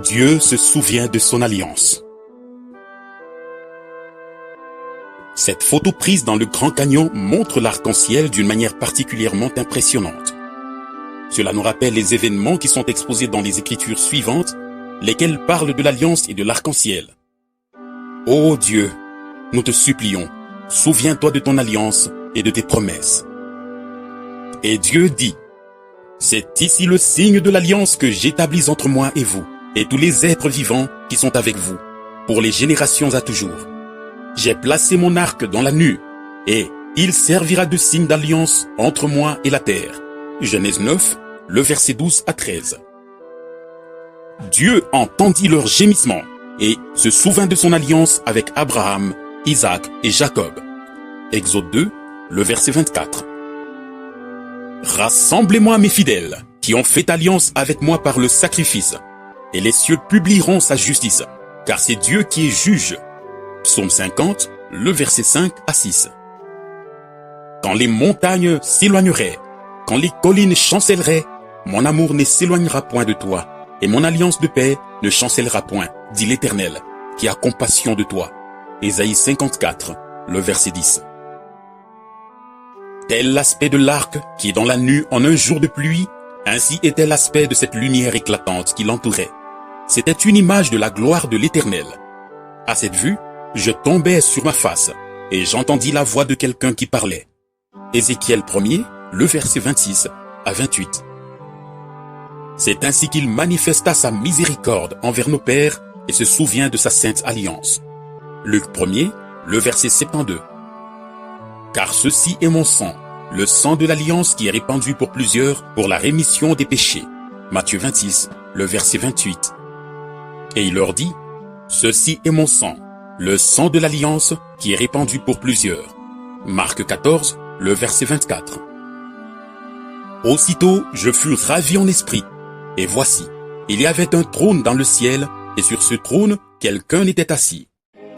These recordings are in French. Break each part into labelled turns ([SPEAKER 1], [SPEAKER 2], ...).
[SPEAKER 1] Dieu se souvient de son alliance. Cette photo prise dans le Grand Canyon montre l'arc-en-ciel d'une manière particulièrement impressionnante. Cela nous rappelle les événements qui sont exposés dans les Écritures suivantes, lesquelles parlent de l'alliance et de l'arc-en-ciel. Ô Dieu, nous te supplions, souviens-toi de ton alliance et de tes promesses. Et Dieu dit, « C'est ici le signe de l'alliance que j'établis entre moi et vous, et tous les êtres vivants qui sont avec vous, pour les générations à toujours. J'ai placé mon arc dans la nue, et il servira de signe d'alliance entre moi et la terre. » Genèse 9, le verset 12 à 13. Dieu entendit leurs gémissements, et se souvint de son alliance avec Abraham, Isaac et Jacob. Exode 2, le verset 24. Rassemblez-moi mes fidèles, qui ont fait alliance avec moi par le sacrifice, et les cieux publieront sa justice, car c'est Dieu qui est juge. Psaume 50, le verset 5 à 6. Quand les montagnes s'éloigneraient, quand les collines chancelleraient, mon amour ne s'éloignera point de toi, et mon alliance de paix ne chancellera point, dit l'Éternel, qui a compassion de toi. Ésaïe 54, le verset 10. Tel l'aspect de l'arc qui est dans la nue en un jour de pluie, ainsi était l'aspect de cette lumière éclatante qui l'entourait. C'était une image de la gloire de l'Éternel. À cette vue, je tombai sur ma face, et j'entendis la voix de quelqu'un qui parlait. Ézéchiel 1er, le verset 26 à 28. C'est ainsi qu'il manifesta sa miséricorde envers nos pères et se souvient de sa sainte alliance. Luc 1er, le verset 72. Car ceci est mon sang, le sang de l'alliance qui est répandu pour plusieurs pour la rémission des péchés. Matthieu 26, le verset 28. Et il leur dit, ceci est mon sang, le sang de l'alliance qui est répandu pour plusieurs. Marc 14, le verset 24. Aussitôt, je fus ravi en esprit, et voici, il y avait un trône dans le ciel, et sur ce trône, quelqu'un était assis.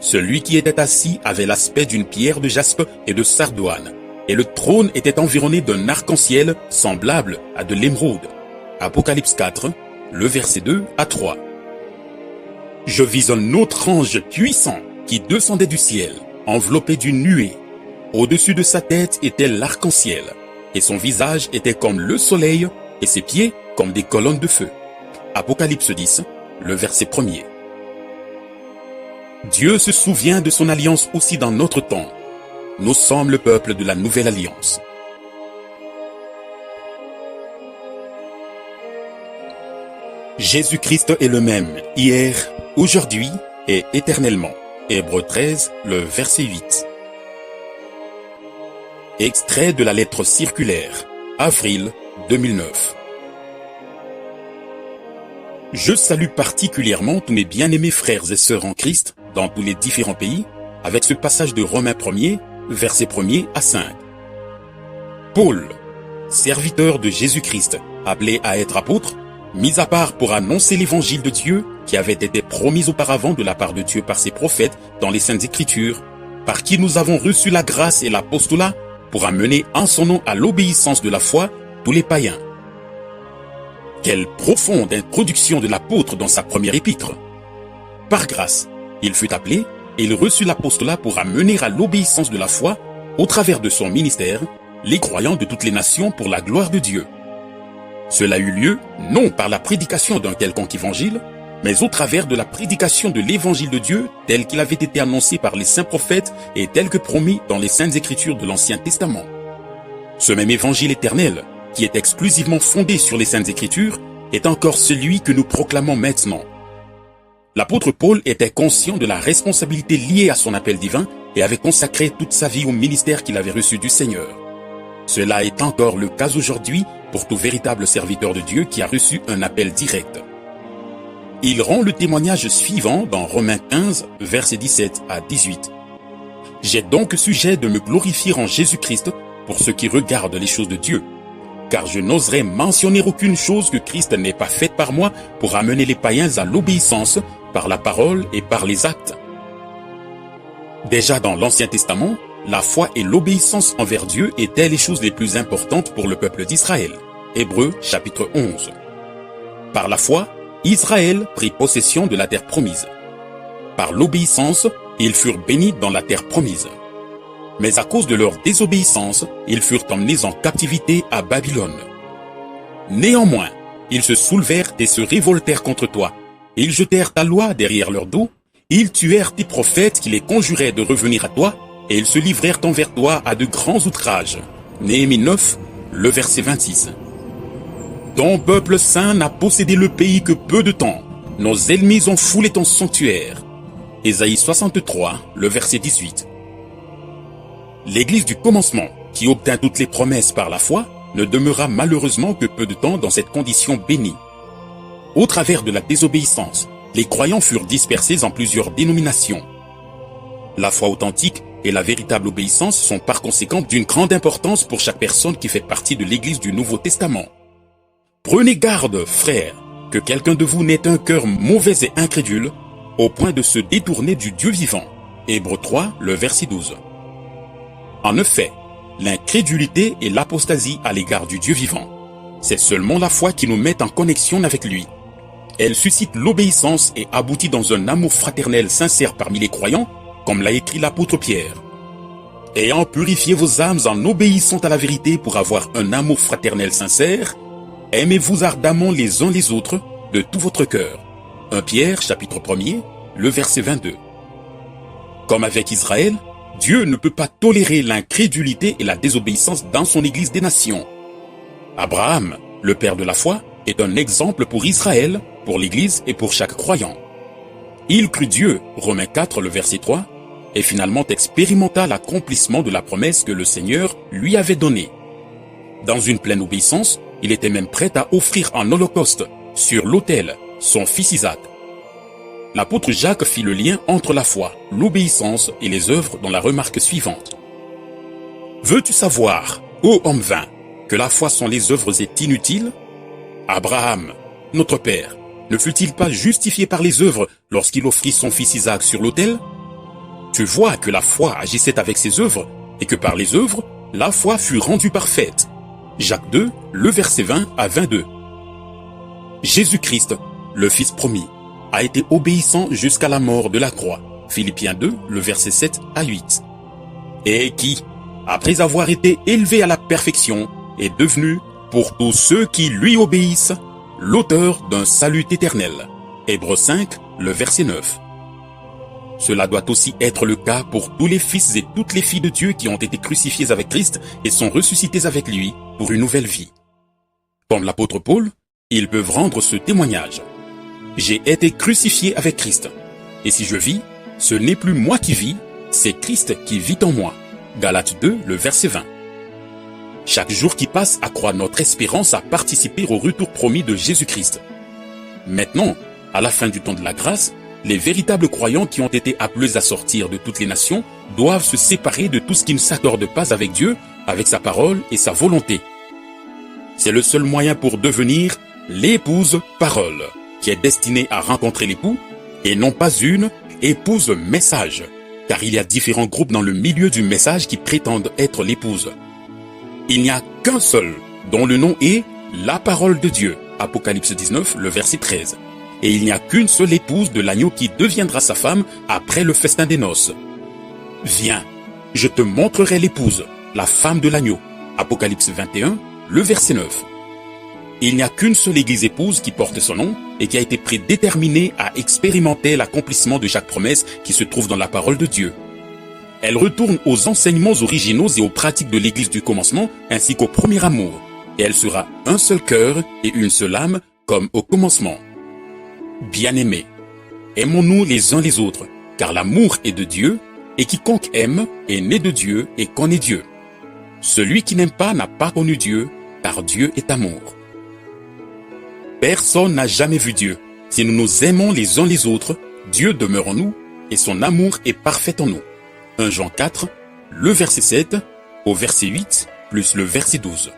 [SPEAKER 1] Celui qui était assis avait l'aspect d'une pierre de jaspe et de sardoine, et le trône était environné d'un arc-en-ciel semblable à de l'émeraude. Apocalypse 4, le verset 2 à 3. Je vis un autre ange puissant qui descendait du ciel, enveloppé d'une nuée. Au-dessus de sa tête était l'arc-en-ciel, et son visage était comme le soleil, et ses pieds comme des colonnes de feu. Apocalypse 10, le verset 1er. Dieu se souvient de son alliance aussi dans notre temps. Nous sommes le peuple de la nouvelle alliance. Jésus-Christ est le même, hier, aujourd'hui et éternellement. Hébreux 13, le verset 8. Extrait de la lettre circulaire, avril 2009. Je salue particulièrement tous mes bien-aimés frères et sœurs en Christ dans tous les différents pays, avec ce passage de Romains 1er, verset 1er à 5. Paul, serviteur de Jésus-Christ, appelé à être apôtre, mis à part pour annoncer l'évangile de Dieu qui avait été promis auparavant de la part de Dieu par ses prophètes dans les Saintes Écritures, par qui nous avons reçu la grâce et l'apostolat pour amener en son nom à l'obéissance de la foi tous les païens. Quelle profonde introduction de l'apôtre dans sa première épître. Par grâce, il fut appelé et il reçut l'apostolat pour amener à l'obéissance de la foi, au travers de son ministère, les croyants de toutes les nations pour la gloire de Dieu. Cela eut lieu non par la prédication d'un quelconque évangile, mais au travers de la prédication de l'évangile de Dieu tel qu'il avait été annoncé par les saints prophètes et tel que promis dans les saintes écritures de l'Ancien Testament. Ce même évangile éternel, qui est exclusivement fondé sur les Saintes Écritures, est encore celui que nous proclamons maintenant. L'apôtre Paul était conscient de la responsabilité liée à son appel divin et avait consacré toute sa vie au ministère qu'il avait reçu du Seigneur. Cela est encore le cas aujourd'hui pour tout véritable serviteur de Dieu qui a reçu un appel direct. Il rend le témoignage suivant dans Romains 15, versets 17 à 18. « J'ai donc sujet de me glorifier en Jésus-Christ pour ce qui regarde les choses de Dieu, car je n'oserais mentionner aucune chose que Christ n'ait pas faite par moi pour amener les païens à l'obéissance par la parole et par les actes. » Déjà dans l'Ancien Testament, la foi et l'obéissance envers Dieu étaient les choses les plus importantes pour le peuple d'Israël. Hébreux chapitre 11. Par la foi, Israël prit possession de la terre promise. Par l'obéissance, ils furent bénis dans la terre promise. Mais à cause de leur désobéissance, ils furent emmenés en captivité à Babylone. Néanmoins, ils se soulevèrent et se révoltèrent contre toi. Ils jetèrent ta loi derrière leur dos. Ils tuèrent tes prophètes qui les conjuraient de revenir à toi, et ils se livrèrent envers toi à de grands outrages. Néhémie 9, le verset 26. Ton peuple saint n'a possédé le pays que peu de temps. Nos ennemis ont foulé ton sanctuaire. Ésaïe 63, le verset 18. L'Église du commencement, qui obtint toutes les promesses par la foi, ne demeura malheureusement que peu de temps dans cette condition bénie. Au travers de la désobéissance, les croyants furent dispersés en plusieurs dénominations. La foi authentique et la véritable obéissance sont par conséquent d'une grande importance pour chaque personne qui fait partie de l'Église du Nouveau Testament. Prenez garde, frères, que quelqu'un de vous n'ait un cœur mauvais et incrédule, au point de se détourner du Dieu vivant. Hébreux 3, le verset 12. En effet, l'incrédulité et l'apostasie à l'égard du Dieu vivant, c'est seulement la foi qui nous met en connexion avec lui. Elle suscite l'obéissance et aboutit dans un amour fraternel sincère parmi les croyants, comme l'a écrit l'apôtre Pierre. Ayant purifié vos âmes en obéissant à la vérité pour avoir un amour fraternel sincère, aimez-vous ardemment les uns les autres de tout votre cœur. 1 Pierre, chapitre 1er, le verset 22. Comme avec Israël, Dieu ne peut pas tolérer l'incrédulité et la désobéissance dans son Église des nations. Abraham, le père de la foi, est un exemple pour Israël, pour l'Église et pour chaque croyant. Il crut Dieu, Romains 4, le verset 3, et finalement expérimenta l'accomplissement de la promesse que le Seigneur lui avait donnée. Dans une pleine obéissance, il était même prêt à offrir en holocauste, sur l'autel, son fils Isaac. L'apôtre Jacques fit le lien entre la foi, l'obéissance et les œuvres dans la remarque suivante. « Veux-tu savoir, ô homme vain, que la foi sans les œuvres est inutile ? Abraham, notre père, ne fut-il pas justifié par les œuvres lorsqu'il offrit son fils Isaac sur l'autel ? Tu vois que la foi agissait avec ses œuvres et que par les œuvres, la foi fut rendue parfaite. » Jacques 2, le verset 20 à 22. Jésus-Christ, le Fils promis, a été obéissant jusqu'à la mort de la croix. Philippiens 2, le verset 7 à 8. Et qui, après avoir été élevé à la perfection, est devenu, pour tous ceux qui lui obéissent, l'auteur d'un salut éternel. Hébreux 5, le verset 9. Cela doit aussi être le cas pour tous les fils et toutes les filles de Dieu qui ont été crucifiés avec Christ et sont ressuscités avec lui pour une nouvelle vie. Comme l'apôtre Paul, ils peuvent rendre ce témoignage. J'ai été crucifié avec Christ. Et si je vis, ce n'est plus moi qui vis, c'est Christ qui vit en moi. Galates 2, le verset 20. Chaque jour qui passe accroît notre espérance à participer au retour promis de Jésus-Christ. Maintenant, à la fin du temps de la grâce, les véritables croyants qui ont été appelés à sortir de toutes les nations doivent se séparer de tout ce qui ne s'accorde pas avec Dieu, avec sa parole et sa volonté. C'est le seul moyen pour devenir l'épouse parole, qui est destinée à rencontrer l'époux, et non pas une épouse message, car il y a différents groupes dans le milieu du message qui prétendent être l'épouse. Il n'y a qu'un seul, dont le nom est la parole de Dieu, Apocalypse 19, le verset 13. Et il n'y a qu'une seule épouse de l'agneau qui deviendra sa femme après le festin des noces. Viens, je te montrerai l'épouse, la femme de l'agneau, Apocalypse 21, le verset 9. Il n'y a qu'une seule église épouse qui porte son nom et qui a été prédéterminée à expérimenter l'accomplissement de chaque promesse qui se trouve dans la parole de Dieu. Elle retourne aux enseignements originaux et aux pratiques de l'Église du commencement ainsi qu'au premier amour, et elle sera un seul cœur et une seule âme comme au commencement. Bien-aimés, aimons-nous les uns les autres, car l'amour est de Dieu, et quiconque aime est né de Dieu et connaît Dieu. Celui qui n'aime pas n'a pas connu Dieu, car Dieu est amour. Personne n'a jamais vu Dieu. Si nous nous aimons les uns les autres, Dieu demeure en nous, et son amour est parfait en nous. 1 Jean 4, le verset 7 au verset 8 plus le verset 12.